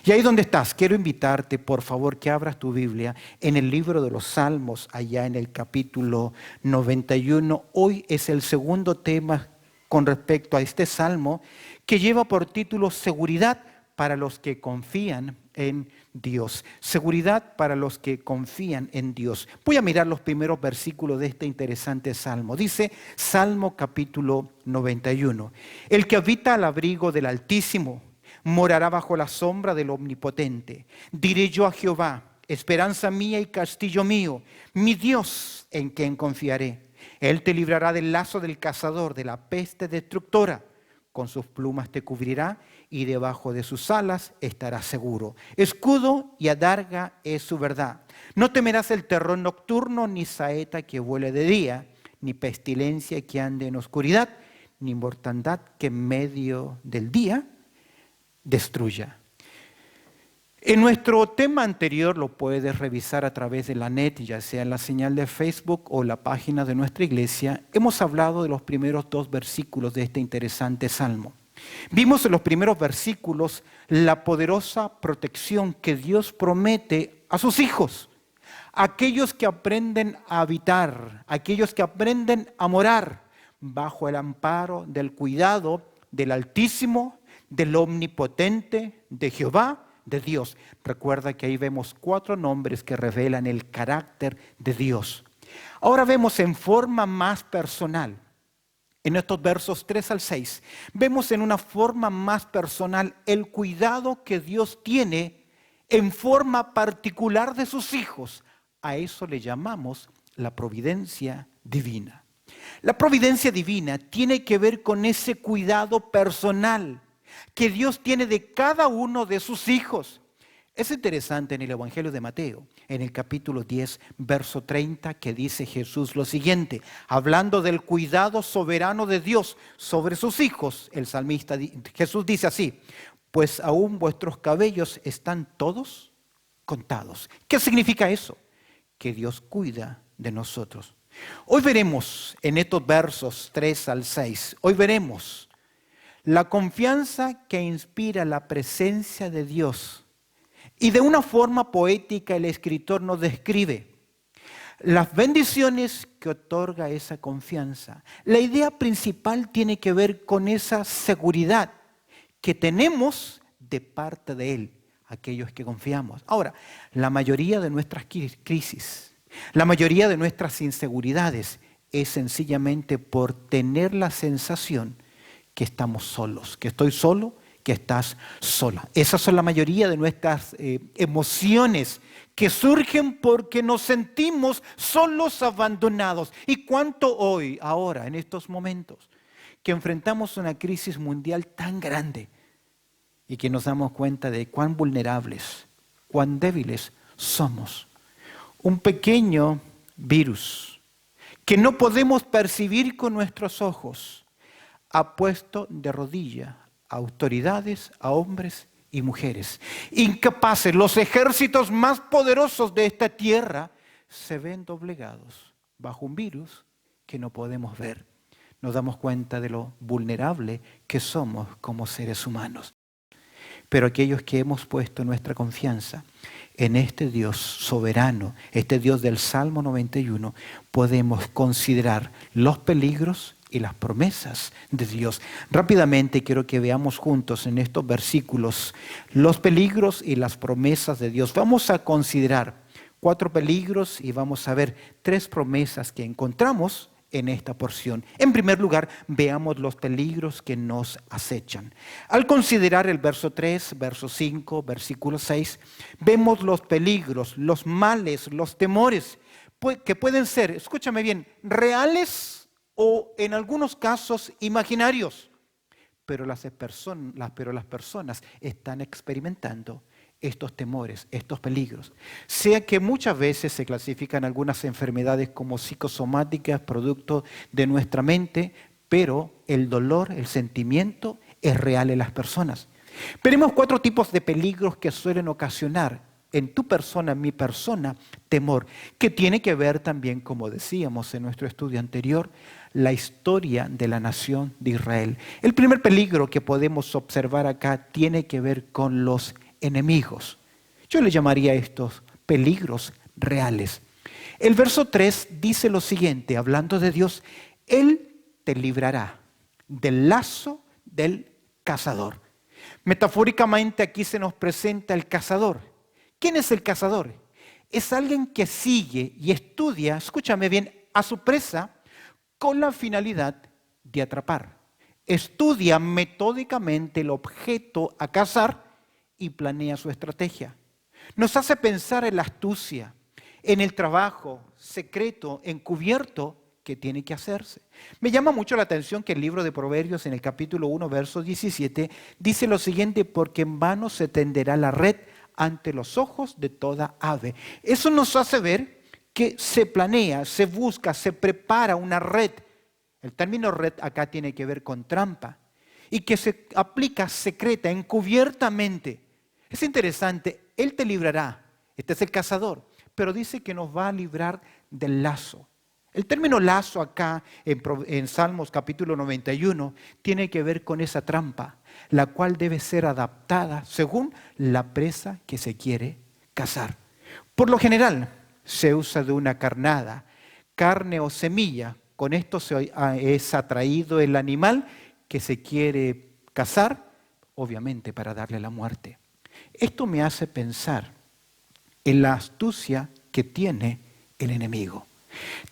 Y ahí donde estás, quiero invitarte, por favor, que abras tu Biblia en el libro de los Salmos, allá en el capítulo 91. Hoy es el segundo tema con respecto a este salmo que lleva por título Seguridad para los que confían en Dios. Seguridad para los que confían en Dios. Voy a mirar los primeros versículos de este interesante salmo. Dice Salmo capítulo 91. El que habita al abrigo del Altísimo morará bajo la sombra del Omnipotente. Diré yo a Jehová, esperanza mía y castillo mío, mi Dios en quien confiaré. Él te librará del lazo del cazador, de la peste destructora. Con sus plumas te cubrirá y debajo de sus alas estarás seguro. Escudo y adarga es su verdad. No temerás el terror nocturno, ni saeta que vuele de día, ni pestilencia que ande en oscuridad, ni mortandad que en medio del día destruya. En nuestro tema anterior, lo puedes revisar a través de la net, ya sea en la señal de Facebook o la página de nuestra iglesia, hemos hablado de los primeros dos versículos de este interesante salmo. Vimos en los primeros versículos la poderosa protección que Dios promete a sus hijos, aquellos que aprenden a habitar, aquellos que aprenden a morar bajo el amparo del cuidado del Altísimo, del Omnipotente, de Jehová, de Dios. Recuerda que ahí vemos 4 nombres que revelan el carácter de Dios. Ahora vemos en forma más personal, en estos versos 3 al 6, vemos en una forma más personal el cuidado que Dios tiene en forma particular de sus hijos. A eso le llamamos la providencia divina. La providencia divina tiene que ver con ese cuidado personal que Dios tiene de cada uno de sus hijos. Es interesante en el Evangelio de Mateo, en el capítulo 10, verso 30, que dice Jesús lo siguiente, hablando del cuidado soberano de Dios sobre sus hijos, el salmista Jesús dice así, pues aún vuestros cabellos están todos contados. ¿Qué significa eso? Que Dios cuida de nosotros. Hoy veremos en estos versos 3 al 6, hoy veremos la confianza que inspira la presencia de Dios. Y de una forma poética el escritor nos describe las bendiciones que otorga esa confianza. La idea principal tiene que ver con esa seguridad que tenemos de parte de Él, aquellos que confiamos. Ahora, la mayoría de nuestras crisis, la mayoría de nuestras inseguridades es sencillamente por tener la sensación que estamos solos, que estoy solo, que estás sola. Esas son la mayoría de nuestras emociones que surgen porque nos sentimos solos, abandonados. ¿Y cuánto hoy, ahora, en estos momentos, que enfrentamos una crisis mundial tan grande y que nos damos cuenta de cuán vulnerables, cuán débiles somos? Un pequeño virus que no podemos percibir con nuestros ojos ha puesto de rodilla a autoridades, a hombres y mujeres incapaces. Los ejércitos más poderosos de esta tierra se ven doblegados bajo un virus que no podemos ver. Nos damos cuenta de lo vulnerable que somos como seres humanos. Pero aquellos que hemos puesto nuestra confianza en este Dios soberano, este Dios del Salmo 91, podemos considerar los peligros y las promesas de Dios. Rápidamente quiero que veamos juntos en estos versículos los peligros y las promesas de Dios. Vamos a considerar 4 peligros y vamos a ver 3 promesas que encontramos en esta porción. En primer lugar, veamos los peligros que nos acechan. Al considerar el verso 3, verso 5, versículo 6, vemos los peligros, los males, los temores que pueden ser, escúchame bien, reales o en algunos casos imaginarios, pero las personas están experimentando estos temores, estos peligros. Sea que muchas veces se clasifican algunas enfermedades como psicosomáticas, producto de nuestra mente, pero el dolor, el sentimiento es real en las personas. Veremos 4 tipos de peligros que suelen ocasionar en tu persona, en mi persona, temor, que tiene que ver también, como decíamos en nuestro estudio anterior, la historia de la nación de Israel. El primer peligro que podemos observar acá tiene que ver con los enemigos. Yo le llamaría a estos peligros reales. El verso 3 dice lo siguiente, hablando de Dios: Él te librará del lazo del cazador. Metafóricamente aquí se nos presenta el cazador. ¿Quién es el cazador? Es alguien que sigue y estudia, escúchame bien, a su presa con la finalidad de atrapar. Estudia metódicamente el objeto a cazar y planea su estrategia. Nos hace pensar en la astucia, en el trabajo secreto, encubierto que tiene que hacerse. Me llama mucho la atención que el libro de Proverbios en el capítulo 1, verso 17, dice lo siguiente: porque en vano se tenderá la red ante los ojos de toda ave. Eso nos hace ver que se planea, se busca, se prepara una red. El término red acá tiene que ver con trampa y que se aplica secreta, encubiertamente. Es interesante, Él te librará, este es el cazador, pero dice que nos va a librar del lazo. El término lazo acá en Salmos capítulo 91 tiene que ver con esa trampa, la cual debe ser adaptada según la presa que se quiere cazar. Por lo general se usa de una carnada, carne o semilla. Con esto es atraído el animal que se quiere cazar, obviamente para darle la muerte. Esto me hace pensar en la astucia que tiene el enemigo.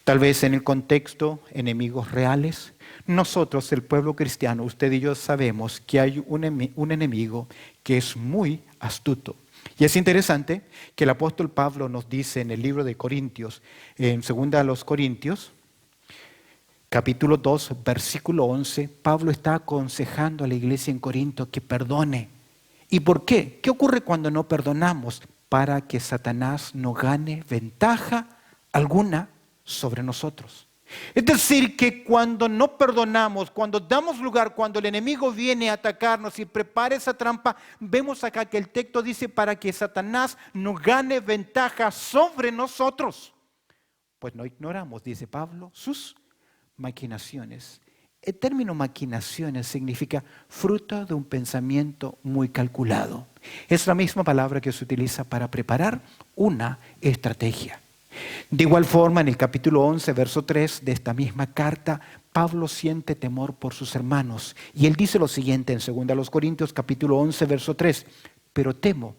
Tal vez en el contexto, enemigos reales. Nosotros, el pueblo cristiano, usted y yo sabemos que hay un enemigo que es muy astuto. Y es interesante que el apóstol Pablo nos dice en el libro de Corintios, en 2 Corintios, capítulo 2, versículo 11, Pablo está aconsejando a la iglesia en Corinto que perdone. ¿Y por qué? ¿Qué ocurre cuando no perdonamos? Para que Satanás no gane ventaja alguna sobre nosotros. Es decir, que cuando no perdonamos, cuando damos lugar, cuando el enemigo viene a atacarnos y prepara esa trampa, vemos acá que el texto dice: para que Satanás no gane ventaja sobre nosotros. Pues no ignoramos, dice Pablo, sus maquinaciones. El término maquinaciones significa fruto de un pensamiento muy calculado. Es la misma palabra que se utiliza para preparar una estrategia. De igual forma, en el capítulo 11, verso 3 de esta misma carta, Pablo siente temor por sus hermanos. Y él dice lo siguiente en 2 Corintios, capítulo 11, verso 3. Pero temo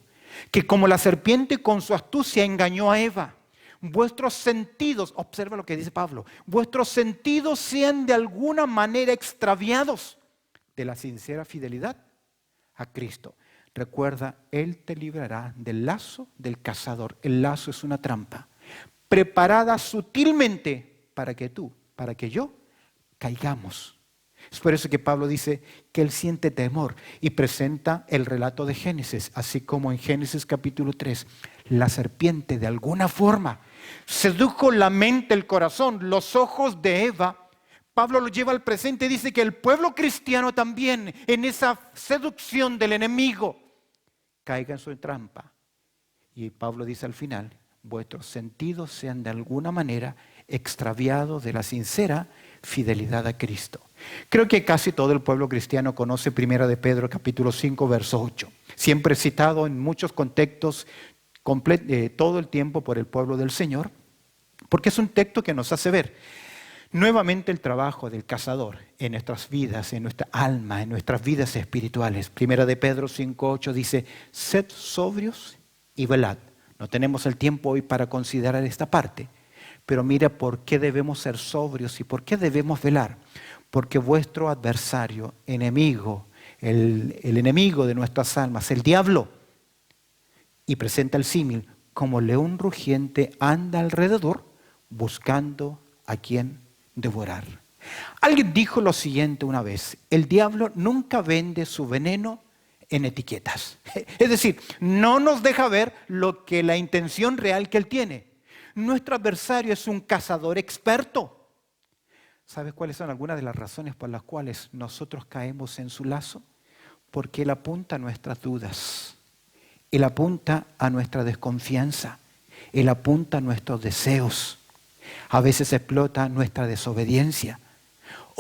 que como la serpiente con su astucia engañó a Eva, vuestros sentidos, observa lo que dice Pablo, vuestros sentidos sean de alguna manera extraviados de la sincera fidelidad a Cristo. Recuerda, Él te librará del lazo del cazador. El lazo es una trampa preparada sutilmente para que tú, para que yo, caigamos. Es por eso que Pablo dice que él siente temor y presenta el relato de Génesis, así como en Génesis capítulo 3, la serpiente de alguna forma sedujo la mente, el corazón, los ojos de Eva. Pablo lo lleva al presente y dice que el pueblo cristiano también, en esa seducción del enemigo, caiga en su trampa. Y Pablo dice al final: vuestros sentidos sean de alguna manera extraviados de la sincera fidelidad a Cristo. Creo que casi todo el pueblo cristiano conoce 1 de Pedro capítulo 5 verso 8. Siempre citado en muchos contextos todo el tiempo por el pueblo del Señor, porque es un texto que nos hace ver nuevamente el trabajo del cazador en nuestras vidas, en nuestra alma, en nuestras vidas espirituales. 1 de Pedro 5:8 dice: sed sobrios y velad. No tenemos el tiempo hoy para considerar esta parte, pero mira por qué debemos ser sobrios y por qué debemos velar. Porque vuestro adversario, enemigo, el enemigo de nuestras almas, el diablo, y presenta el símil, como león rugiente anda alrededor buscando a quien devorar. Alguien dijo lo siguiente una vez: el diablo nunca vende su veneno en etiquetas. Es decir, no nos deja ver lo que la intención real que él tiene. Nuestro adversario es un cazador experto. ¿Sabes cuáles son algunas de las razones por las cuales nosotros caemos en su lazo? Porque él apunta a nuestras dudas. Él apunta a nuestra desconfianza. Él apunta a nuestros deseos. A veces explota nuestra desobediencia.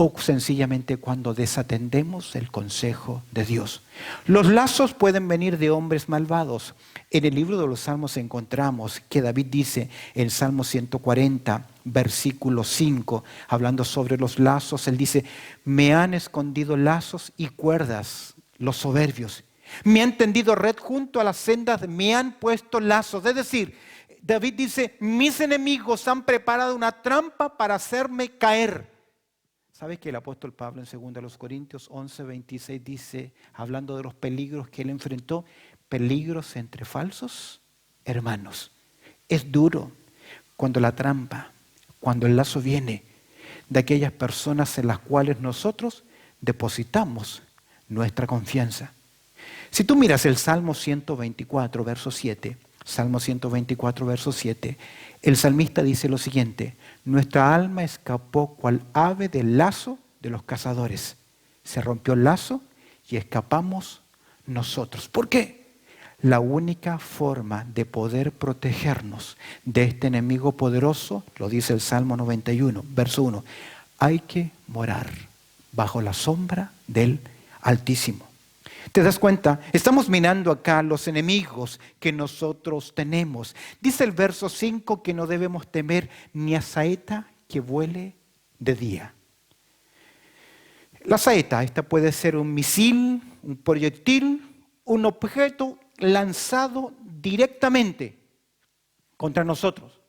o sencillamente cuando desatendemos el consejo de Dios. Los lazos pueden venir de hombres malvados. En el libro de los Salmos encontramos que David dice en Salmo 140, versículo 5, hablando sobre los lazos, él dice: me han escondido lazos y cuerdas los soberbios. Me han tendido red junto a las sendas, me han puesto lazos. Es decir, David dice: mis enemigos han preparado una trampa para hacerme caer. ¿Sabes que el apóstol Pablo en 2 Corintios 11, 26 dice, hablando de los peligros que él enfrentó, peligros entre falsos hermanos? Es duro cuando la trampa, cuando el lazo viene de aquellas personas en las cuales nosotros depositamos nuestra confianza. Si tú miras el Salmo 124, verso 7, Salmo 124, verso 7, el salmista dice lo siguiente: nuestra alma escapó cual ave del lazo de los cazadores. Se rompió el lazo y escapamos nosotros. ¿Por qué? La única forma de poder protegernos de este enemigo poderoso, lo dice el Salmo 91, verso 1, hay que morar bajo la sombra del Altísimo. ¿Te das cuenta? Estamos mirando acá los enemigos que nosotros tenemos. Dice el verso 5 que no debemos temer ni a saeta que vuele de día. La saeta, esta puede ser un misil, un proyectil, un objeto lanzado directamente contra nosotros.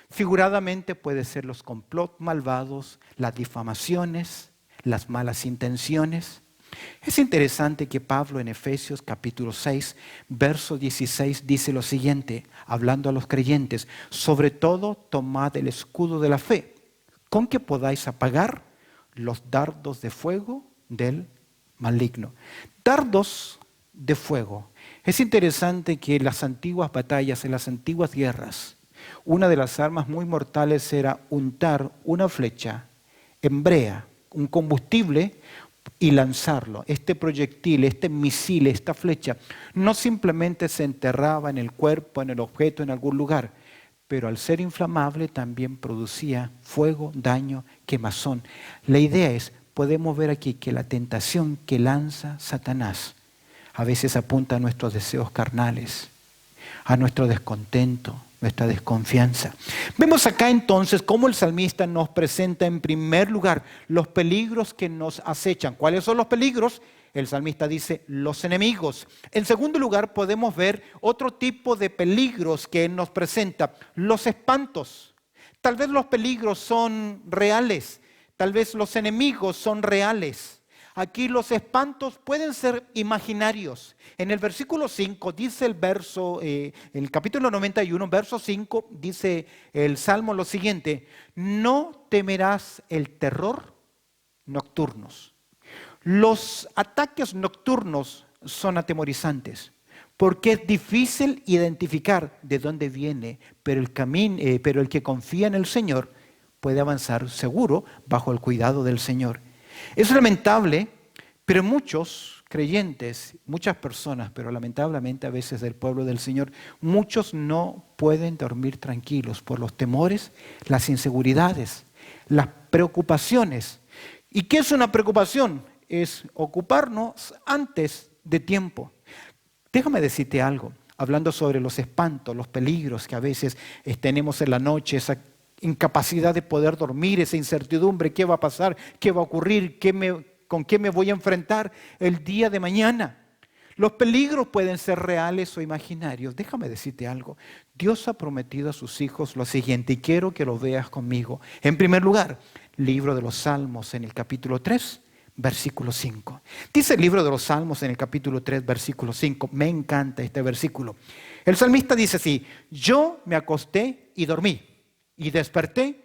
Figuradamente puede ser los complots malvados, las difamaciones, las malas intenciones. Es interesante que Pablo en Efesios capítulo 6, verso 16 dice lo siguiente, hablando a los creyentes: sobre todo tomad el escudo de la fe, con que podáis apagar los dardos de fuego del maligno. Dardos de fuego. Es interesante que en las antiguas batallas, en las antiguas guerras, una de las armas muy mortales era untar una flecha en brea, un combustible, y lanzarlo. Este proyectil, este misil, esta flecha, no simplemente se enterraba en el cuerpo, en el objeto, en algún lugar, pero al ser inflamable también producía fuego, daño, quemazón. La idea es, podemos ver aquí que la tentación que lanza Satanás a veces apunta a nuestros deseos carnales, a nuestro descontento, nuestra desconfianza. Vemos acá entonces cómo el salmista nos presenta en primer lugar los peligros que nos acechan. ¿Cuáles son los peligros? El salmista dice los enemigos. En segundo lugar podemos ver otro tipo de peligros que él nos presenta, los espantos. Tal vez los peligros son reales, tal vez los enemigos son reales. Aquí los espantos pueden ser imaginarios. En el versículo 5 dice el capítulo 91, verso 5, dice el Salmo lo siguiente: no temerás el terror nocturnos. Los ataques nocturnos son atemorizantes porque es difícil identificar de dónde viene, pero el que confía en el Señor puede avanzar seguro bajo el cuidado del Señor. Es lamentable, pero muchos creyentes, muchas personas, pero lamentablemente a veces del pueblo del Señor, muchos no pueden dormir tranquilos por los temores, las inseguridades, las preocupaciones. ¿Y qué es una preocupación? Es ocuparnos antes de tiempo. Déjame decirte algo, hablando sobre los espantos, los peligros que a veces tenemos en la noche, esa incapacidad de poder dormir, esa incertidumbre, ¿qué va a pasar? ¿Qué va a ocurrir? ¿Con qué me voy a enfrentar el día de mañana? Los peligros pueden ser reales o imaginarios. Déjame decirte algo. Dios ha prometido a sus hijos lo siguiente, y quiero que lo veas conmigo. En primer lugar, libro de los Salmos en el capítulo 3, versículo 5. Dice el libro de los Salmos en el capítulo 3, versículo 5. Me encanta este versículo. El salmista dice así: yo me acosté y dormí, y desperté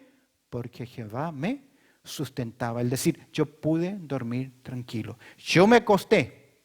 porque Jehová me sustentaba. Es decir, yo pude dormir tranquilo. Yo me acosté,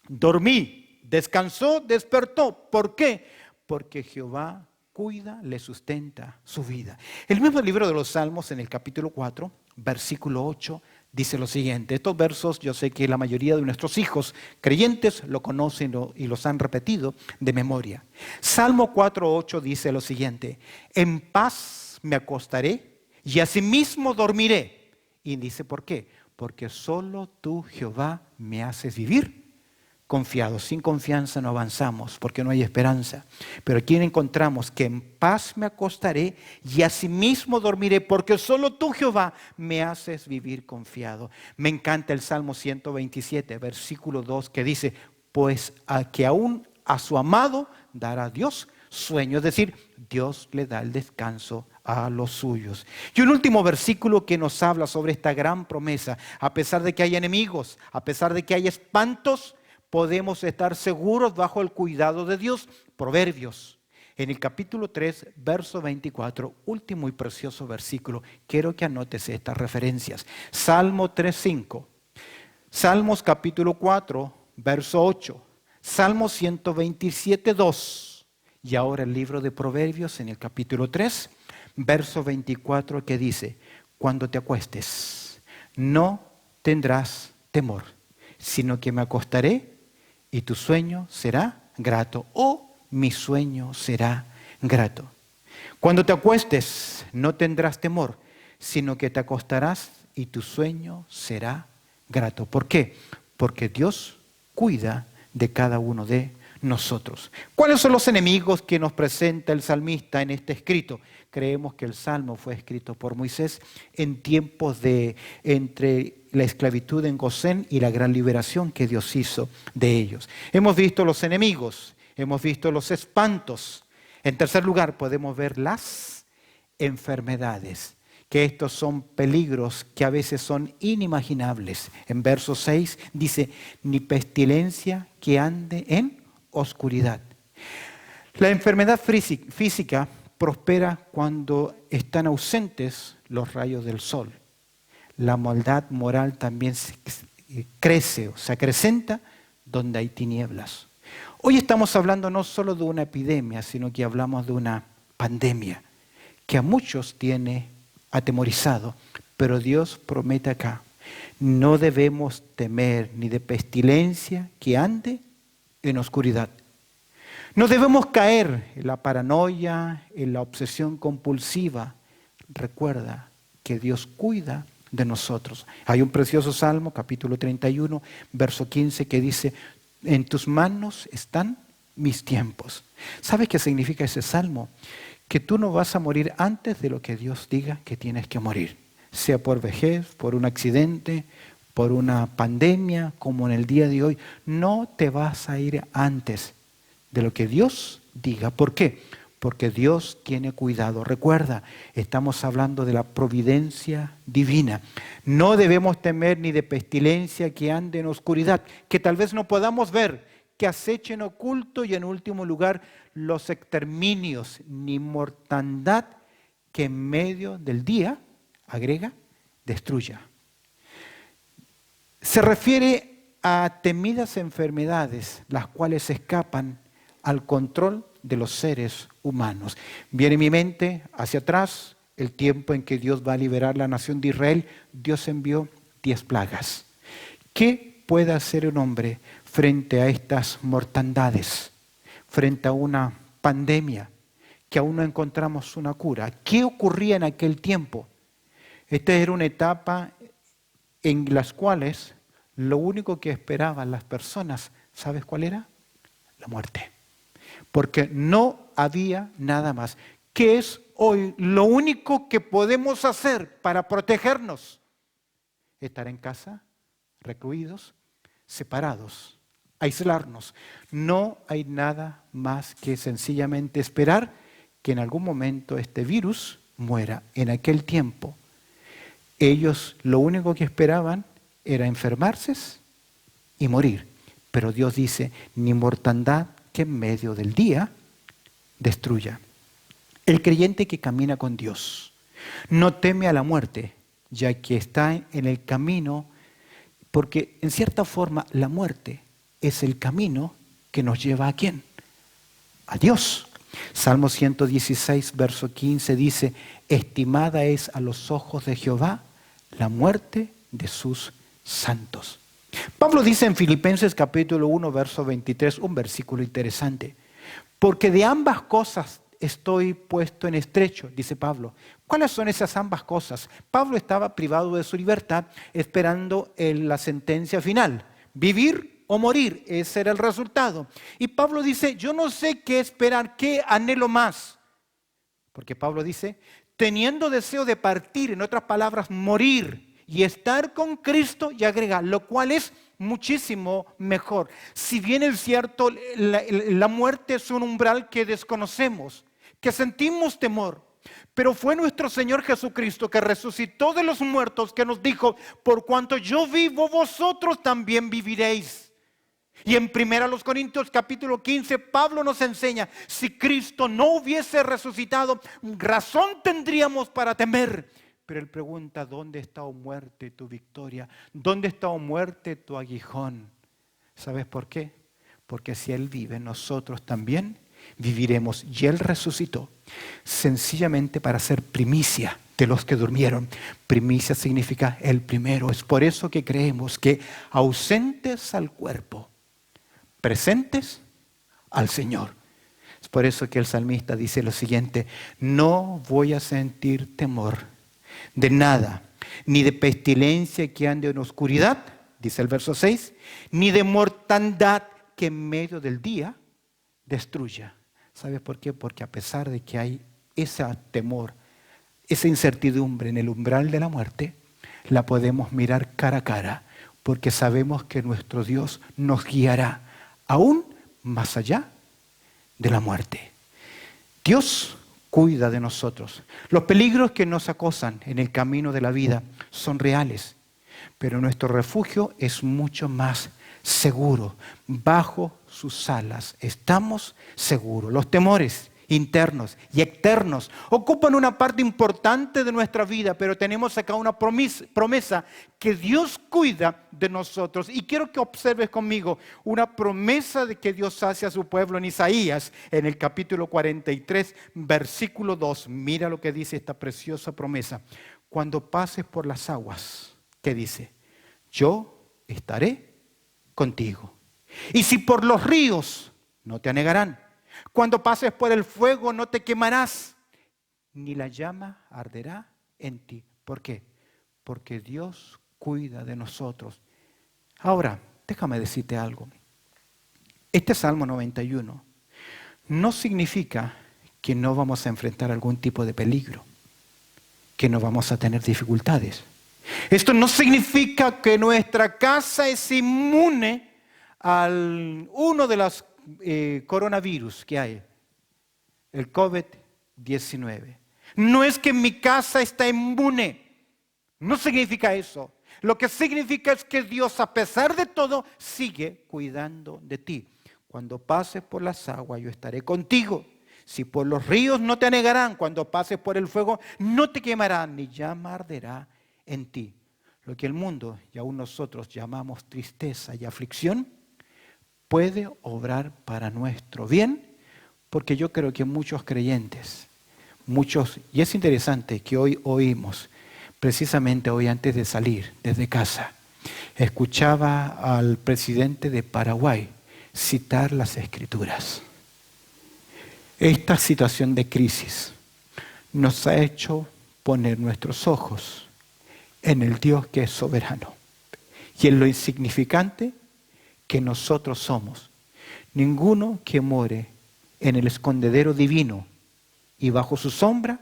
dormí, descansó, despertó. ¿Por qué? Porque Jehová cuida, le sustenta su vida. El mismo libro de los Salmos en el capítulo 4, versículo 8, dice lo siguiente. Estos versos yo sé que la mayoría de nuestros hijos creyentes lo conocen y los han repetido de memoria. Salmo 4:8 dice lo siguiente: en paz me acostaré y asimismo dormiré, Y dice, ¿por qué? Porque solo tú, Jehová, me haces vivir confiado. Sin confianza no avanzamos, porque no hay esperanza. Pero aquí encontramos que en paz me acostaré y asimismo dormiré, porque solo tú, Jehová, me haces vivir confiado. Me encanta el Salmo 127, versículo 2, que dice, pues a que aún a su amado dará Dios sueño. Es decir, Dios le da el descanso a los suyos. Y un último versículo que nos habla sobre esta gran promesa. A pesar de que hay enemigos, a pesar de que hay espantos, podemos estar seguros bajo el cuidado de Dios. Proverbios, en el capítulo 3, verso 24, último y precioso versículo. Quiero que anotes estas referencias. Salmo 3:5, Salmos capítulo 4, verso 8, Salmo 127:2 y ahora el libro de Proverbios en el capítulo 3, verso 24, que dice, cuando te acuestes no tendrás temor, sino que me acostaré y tu sueño será grato, o mi sueño será grato. Cuando te acuestes no tendrás temor, sino que te acostarás y tu sueño será grato. ¿Por qué? Porque Dios cuida de cada uno de nosotros. ¿Cuáles son los enemigos que nos presenta el salmista en este escrito? Creemos que el Salmo fue escrito por Moisés en tiempos entre la esclavitud en Gosén y la gran liberación que Dios hizo de ellos. Hemos visto los enemigos, hemos visto los espantos. En tercer lugar, podemos ver las enfermedades, que estos son peligros que a veces son inimaginables. En verso 6 dice, ni pestilencia que ande en oscuridad. La enfermedad física prospera cuando están ausentes los rayos del sol. La maldad moral también crece o se acrecenta donde hay tinieblas. Hoy estamos hablando no solo de una epidemia, sino que hablamos de una pandemia que a muchos tiene atemorizado, pero Dios promete acá, no debemos temer ni de pestilencia que ande en oscuridad. No debemos caer en la paranoia, en la obsesión compulsiva. Recuerda que Dios cuida de nosotros. Hay un precioso Salmo, capítulo 31, verso 15, que dice, en tus manos están mis tiempos. ¿Sabes qué significa ese Salmo? Que tú no vas a morir antes de lo que Dios diga que tienes que morir. Sea por vejez, por un accidente, por una pandemia, como en el día de hoy. No te vas a ir antes de lo que Dios diga. ¿Por qué? Porque Dios tiene cuidado. Recuerda, estamos hablando de la providencia divina. No debemos temer ni de pestilencia que ande en oscuridad, que tal vez no podamos ver, que aceche en oculto, y en último lugar, los exterminios, ni mortandad que en medio del día, agrega, destruya. Se refiere a temidas enfermedades, las cuales escapan al control de los seres humanos. Viene en mi mente hacia atrás el tiempo en que Dios va a liberar la nación de Israel. Dios envió 10 plagas. ¿Qué puede hacer un hombre frente a estas mortandades? Frente a una pandemia que aún no encontramos una cura. ¿Qué ocurría en aquel tiempo? Esta era una etapa en las cuales lo único que esperaban las personas, ¿sabes cuál era? La muerte. Porque no había nada más. ¿Qué es hoy lo único que podemos hacer para protegernos? Estar en casa, recluidos, separados, aislarnos. No hay nada más que sencillamente esperar que en algún momento este virus muera. En aquel tiempo, ellos lo único que esperaban era enfermarse y morir. Pero Dios dice, ni mortandad que en medio del día destruya. El creyente que camina con Dios no teme a la muerte, ya que está en el camino, porque en cierta forma la muerte es el camino que nos lleva ¿a quién? A Dios. Salmo 116, verso 15 dice, estimada es a los ojos de Jehová la muerte de sus santos. Pablo dice en Filipenses capítulo 1, verso 23, un versículo interesante. Porque de ambas cosas estoy puesto en estrecho, dice Pablo, ¿Cuáles son esas ambas cosas? Pablo estaba privado de su libertad esperando la sentencia final. Vivir o morir, ese era el resultado. Y Pablo dice, yo no sé qué esperar, qué anhelo más. Porque Pablo dice, teniendo deseo de partir, en otras palabras, morir y estar con Cristo, y agrega, lo cual es muchísimo mejor. Si bien es cierto, la muerte es un umbral que desconocemos, que sentimos temor, pero fue nuestro Señor Jesucristo que resucitó de los muertos, que nos dijo, por cuanto yo vivo, vosotros también viviréis. Y en 1 Corintios capítulo 15, Pablo nos enseña, si Cristo no hubiese resucitado, razón tendríamos para temer. Pero él pregunta, ¿dónde está, oh muerte, tu victoria? ¿Dónde está, oh muerte, tu aguijón? ¿Sabes por qué? Porque si Él vive, nosotros también viviremos. Y Él resucitó sencillamente para ser primicia de los que durmieron. Primicia significa el primero. Es por eso que creemos que ausentes al cuerpo, presentes al Señor. Es por eso que el salmista dice lo siguiente, no voy a sentir temor de nada, ni de pestilencia que ande en oscuridad, dice el verso 6, ni de mortandad que en medio del día destruya. ¿Sabes por qué? Porque a pesar de que hay ese temor, esa incertidumbre en el umbral de la muerte, la podemos mirar cara a cara, porque sabemos que nuestro Dios nos guiará aún más allá de la muerte. Dios cuida de nosotros. Los peligros que nos acosan en el camino de la vida son reales, pero nuestro refugio es mucho más seguro. Bajo sus alas estamos seguros. Los temores internos y externos ocupan una parte importante de nuestra vida, pero tenemos acá una promesa que Dios cuida de nosotros. Y quiero que observes conmigo una promesa de que Dios hace a su pueblo en Isaías, en el capítulo 43, versículo 2. Mira lo que dice esta preciosa promesa. Cuando pases por las aguas, ¿qué dice? Yo estaré contigo. Y si por los ríos, no te anegarán. Cuando pases por el fuego no te quemarás, ni la llama arderá en ti. ¿Por qué? Porque Dios cuida de nosotros. Ahora, déjame decirte algo. Este Salmo 91 no significa que no vamos a enfrentar algún tipo de peligro, que no vamos a tener dificultades. Esto no significa que nuestra casa es inmune a uno de los coronavirus que hay, el COVID-19. No es que mi casa está inmune, no significa eso. Lo que significa es que Dios, a pesar de todo, sigue cuidando de ti. Cuando pases por las aguas, yo estaré contigo. Si por los ríos no te anegarán, cuando pases por el fuego, no te quemarán, ni llama arderá en ti. Lo que el mundo y aún nosotros llamamos tristeza y aflicción, puede obrar para nuestro bien, porque yo creo que muchos creyentes, y es interesante que hoy oímos, precisamente hoy antes de salir desde casa, escuchaba al presidente de Paraguay citar las Escrituras. Esta situación de crisis nos ha hecho poner nuestros ojos en el Dios que es soberano y en lo insignificante que nosotros somos. Ninguno que more en el escondedero divino y bajo su sombra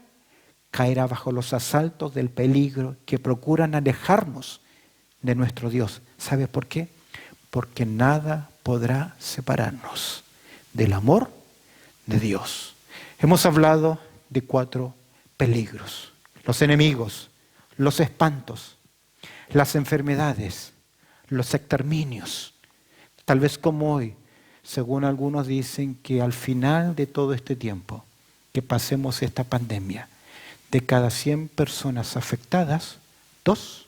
caerá bajo los asaltos del peligro que procuran alejarnos de nuestro Dios. ¿Sabe por qué? Porque nada podrá separarnos del amor de Dios. Hemos hablado de 4 peligros: los enemigos, los espantos, las enfermedades, los exterminios. Tal vez como hoy, según algunos dicen que al final de todo este tiempo que pasemos esta pandemia, de cada 100 personas afectadas, 2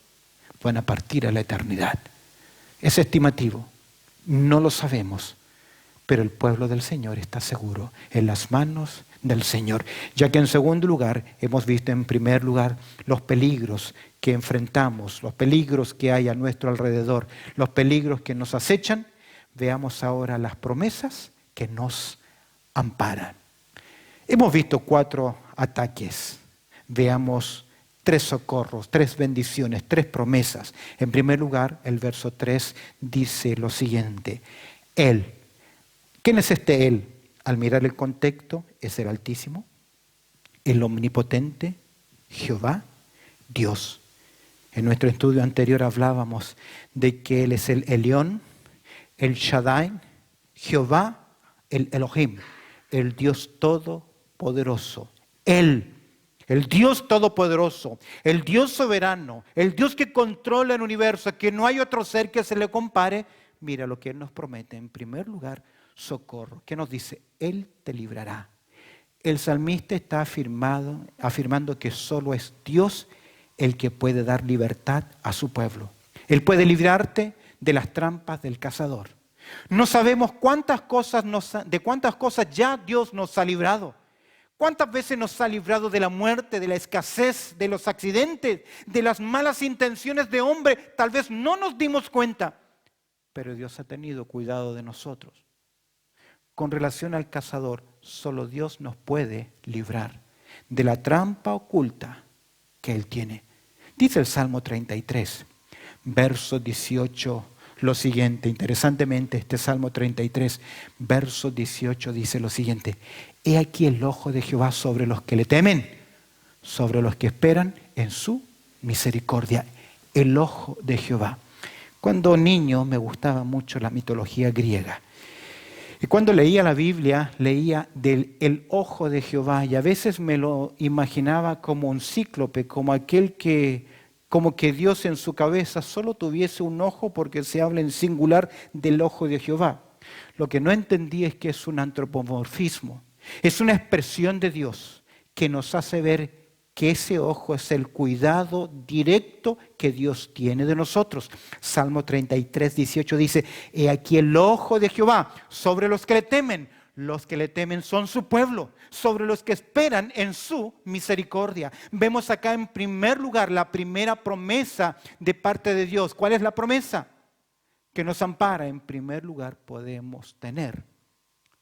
van a partir a la eternidad. Es estimativo, no lo sabemos, pero el pueblo del Señor está seguro en las manos del Señor. Ya que en segundo lugar, hemos visto en primer lugar los peligros que enfrentamos, los peligros que hay a nuestro alrededor, los peligros que nos acechan. Veamos ahora las promesas que nos amparan. Hemos visto 4 ataques veamos 3 socorros, 3 bendiciones, 3 promesas. En primer lugar, el verso 3 dice lo siguiente. Él. ¿Quién es este Él? Al mirar el contexto, es el Altísimo, el Omnipotente, Jehová, Dios. En nuestro estudio anterior hablábamos de que Él es el Elión, el Shaddai, Jehová, el Elohim, el Dios Todopoderoso. Él, el Dios Todopoderoso, el Dios soberano, el Dios que controla el universo, que no hay otro ser que se le compare. Mira lo que Él nos promete. En primer lugar, socorro. ¿Qué nos dice? Él te librará. El salmista está afirmando que solo es Dios el que puede dar libertad a su pueblo. Él puede librarte de las trampas del cazador. No sabemos de cuántas cosas ya Dios nos ha librado. ¿Cuántas veces nos ha librado de la muerte, de la escasez, de los accidentes, de las malas intenciones de hombre? Tal vez no nos dimos cuenta, pero Dios ha tenido cuidado de nosotros. Con relación al cazador, solo Dios nos puede librar de la trampa oculta que Él tiene. Dice el Salmo 33, verso 18, lo siguiente. Interesantemente, este Salmo 33, verso 18 dice lo siguiente. He aquí el ojo de Jehová sobre los que le temen, sobre los que esperan en su misericordia. El ojo de Jehová. Cuando niño me gustaba mucho la mitología griega. Y cuando leía la Biblia, leía del el ojo de Jehová y a veces me lo imaginaba como un cíclope, como que Dios en su cabeza solo tuviese un ojo porque se habla en singular del ojo de Jehová. Lo que no entendí es que es un antropomorfismo, es una expresión de Dios que nos hace ver que ese ojo es el cuidado directo que Dios tiene de nosotros. Salmo 33, 18 dice, he aquí el ojo de Jehová sobre los que le temen. Los que le temen son su pueblo, sobre los que esperan en su misericordia. Vemos acá en primer lugar la primera promesa de parte de Dios. ¿Cuál es la promesa? Que nos ampara. En primer lugar podemos tener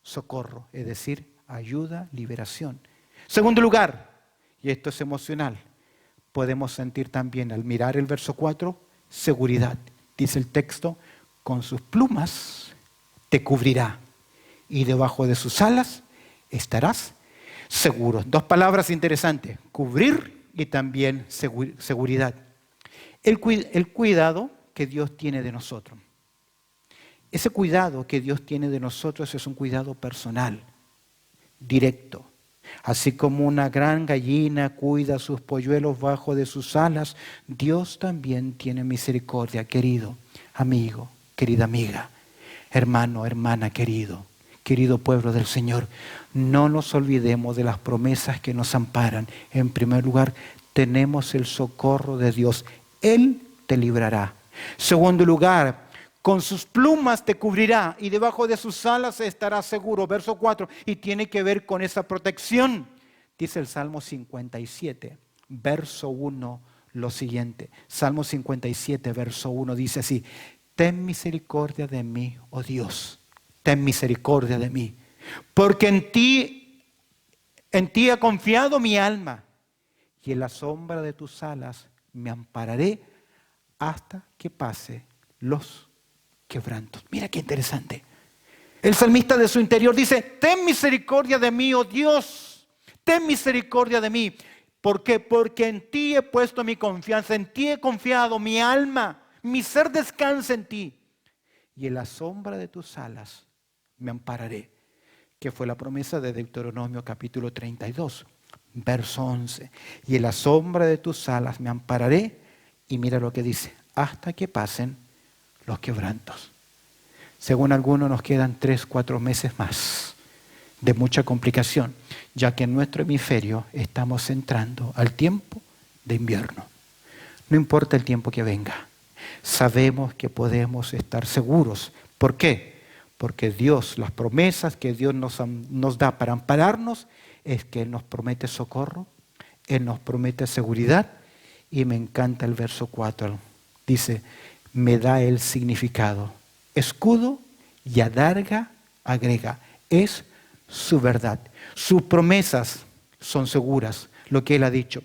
socorro, es decir, ayuda, liberación. Segundo lugar, y esto es emocional, podemos sentir también al mirar el verso 4, seguridad. Dice el texto, con sus plumas te cubrirá y debajo de sus alas estarás seguro. 2 palabras interesantes, cubrir y también seguridad. El cuidado que Dios tiene de nosotros. Ese cuidado que Dios tiene de nosotros es un cuidado personal, directo. Así como una gran gallina cuida a sus polluelos bajo de sus alas, Dios también tiene misericordia, querido amigo, querida amiga, hermano, hermana, querido pueblo del Señor. No nos olvidemos de las promesas que nos amparan. En primer lugar, tenemos el socorro de Dios. Él te librará. Segundo lugar, con sus plumas te cubrirá y debajo de sus alas estarás seguro. Verso 4, y tiene que ver con esa protección. Dice el Salmo 57, verso 1, lo siguiente. Salmo 57, verso 1 dice así, ten misericordia de mí, oh Dios, ten misericordia de mí, porque en ti ha confiado mi alma y en la sombra de tus alas me ampararé hasta que pase los quebrantos. Mira qué interesante. El salmista de su interior dice, ten misericordia de mí, oh Dios, ten misericordia de mí. ¿Por qué? Porque en ti he puesto mi confianza, en ti he confiado, mi alma, mi ser descansa en ti. Y en la sombra de tus alas me ampararé. Que fue la promesa de Deuteronomio capítulo 32, verso 11. Y en la sombra de tus alas me ampararé. Y mira lo que dice, hasta que pasen los quebrantos. Según algunos nos quedan 3-4 meses más de mucha complicación, ya que en nuestro hemisferio estamos entrando al tiempo de invierno. No importa el tiempo que venga, sabemos que podemos estar seguros. ¿Por qué? Porque Dios, las promesas que Dios nos da para ampararnos, es que Él nos promete socorro, Él nos promete seguridad, y me encanta el verso 4. Dice, me da el significado. Escudo y adarga agrega. Es su verdad. Sus promesas son seguras, lo que Él ha dicho.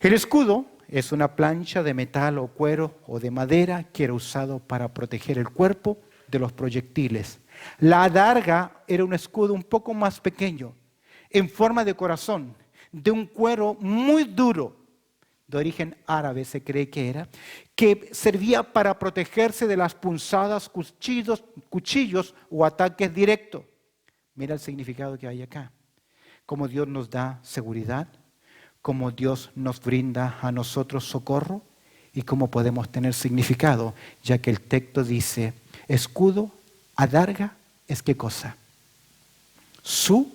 El escudo es una plancha de metal o cuero o de madera que era usado para proteger el cuerpo de los proyectiles. La adarga era un escudo un poco más pequeño, en forma de corazón, de un cuero muy duro, de origen árabe se cree que era, que servía para protegerse de las punzadas, cuchillos o ataques directos. Mira el significado que hay acá. Cómo Dios nos da seguridad, cómo Dios nos brinda a nosotros socorro y cómo podemos tener significado, ya que el texto dice, escudo, adarga, ¿es qué cosa? Su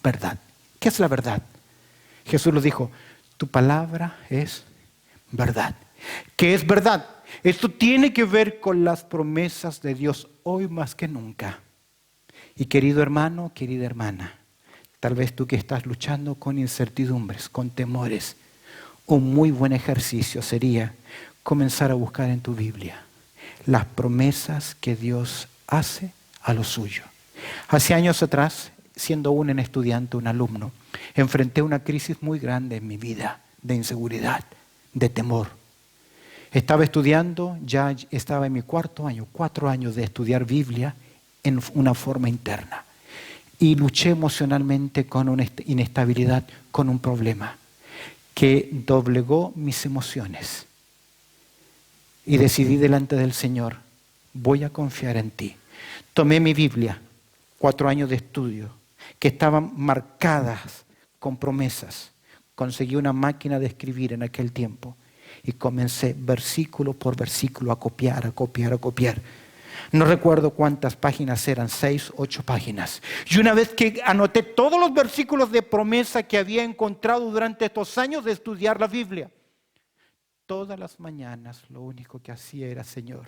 verdad. ¿Qué es la verdad? Jesús lo dijo, tu palabra es verdad. ¿Qué es verdad? Esto tiene que ver con las promesas de Dios hoy más que nunca. Y querido hermano, querida hermana, tal vez tú que estás luchando con incertidumbres, con temores, un muy buen ejercicio sería comenzar a buscar en tu Biblia las promesas que Dios hace a lo suyo. Hace años atrás, siendo un estudiante, un alumno, enfrenté una crisis muy grande en mi vida, de inseguridad, de temor. Estaba estudiando, ya estaba en mi cuarto año, 4 años de estudiar Biblia en una forma interna. Y luché emocionalmente con una inestabilidad, con un problema que doblegó mis emociones. Y decidí delante del Señor, voy a confiar en ti. Tomé mi Biblia, 4 años de estudio, que estaban marcadas con promesas. Conseguí una máquina de escribir en aquel tiempo y comencé versículo por versículo a copiar. No recuerdo cuántas páginas eran, 6, 8 páginas. Y una vez que anoté todos los versículos de promesa que había encontrado durante estos años de estudiar la Biblia, todas las mañanas lo único que hacía era, Señor,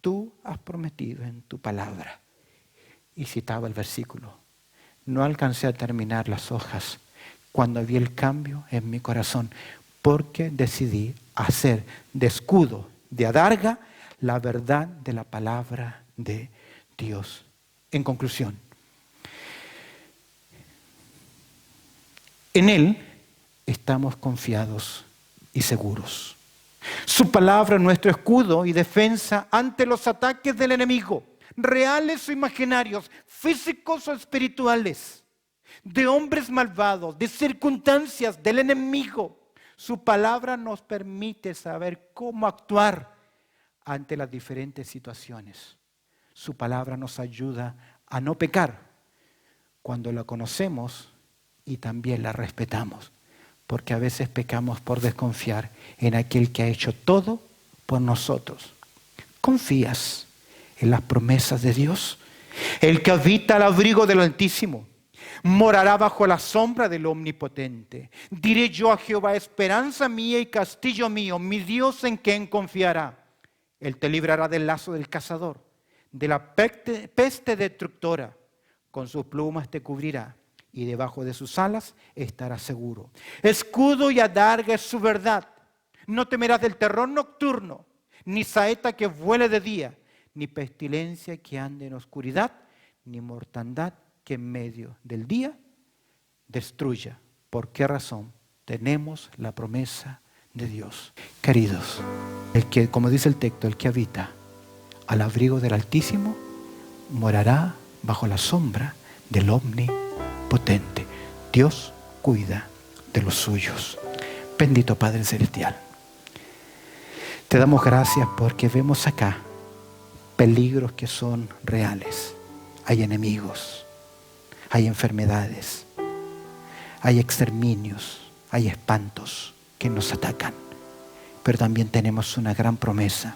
tú has prometido en tu palabra. Y citaba el versículo. No alcancé a terminar las hojas cuando vi el cambio en mi corazón, porque decidí hacer de escudo, de adarga, la verdad de la palabra de Dios. En conclusión, en Él estamos confiados y seguros. Su palabra es nuestro escudo y defensa ante los ataques del enemigo, reales o imaginarios, físicos o espirituales, de hombres malvados, de circunstancias del enemigo. Su palabra nos permite saber cómo actuar ante las diferentes situaciones. Su palabra nos ayuda a no pecar cuando la conocemos y también la respetamos, porque a veces pecamos por desconfiar en aquel que ha hecho todo por nosotros. ¿Confías en las promesas de Dios? El que habita al abrigo del Altísimo morará bajo la sombra del Omnipotente. Diré yo a Jehová, esperanza mía y castillo mío, mi Dios en quien confiará. Él te librará del lazo del cazador, de la peste destructora. Con sus plumas te cubrirá y debajo de sus alas estarás seguro. Escudo y adarga es su verdad. No temerás del terror nocturno, ni saeta que vuele de día, ni pestilencia que ande en oscuridad, ni mortandad que en medio del día destruya. ¿Por qué razón? Tenemos la promesa de Dios. Queridos, el que, como dice el texto, el que habita al abrigo del Altísimo morará bajo la sombra del Omnipotente. Dios cuida de los suyos. Bendito Padre Celestial, te damos gracias porque vemos acá peligros que son reales. Hay enemigos, hay enfermedades, hay exterminios, hay espantos que nos atacan. Pero también tenemos una gran promesa.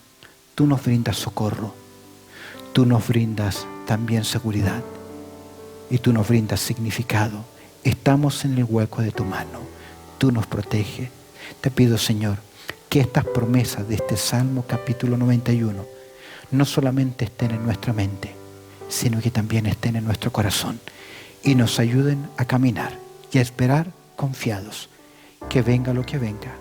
Tú nos brindas socorro, tú nos brindas también seguridad y tú nos brindas significado. Estamos en el hueco de tu mano, tú nos proteges. Te pido, Señor, que estas promesas de este Salmo capítulo 91 no solamente estén en nuestra mente, sino que también estén en nuestro corazón y nos ayuden a caminar y a esperar confiados que venga lo que venga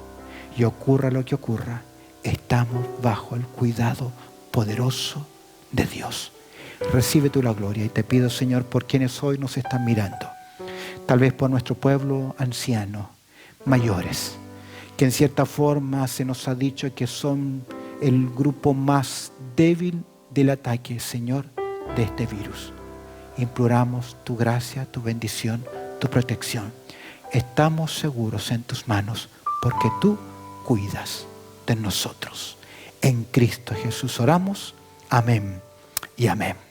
y ocurra lo que ocurra, estamos bajo el cuidado poderoso de Dios. Recibe tú la gloria y te pido, Señor, por quienes hoy nos están mirando, tal vez por nuestro pueblo anciano, mayores, que en cierta forma se nos ha dicho que son el grupo más débil del ataque, Señor, de este virus. Imploramos tu gracia, tu bendición, tu protección. Estamos seguros en tus manos porque tú cuidas de nosotros. En Cristo Jesús oramos. Amén y amén.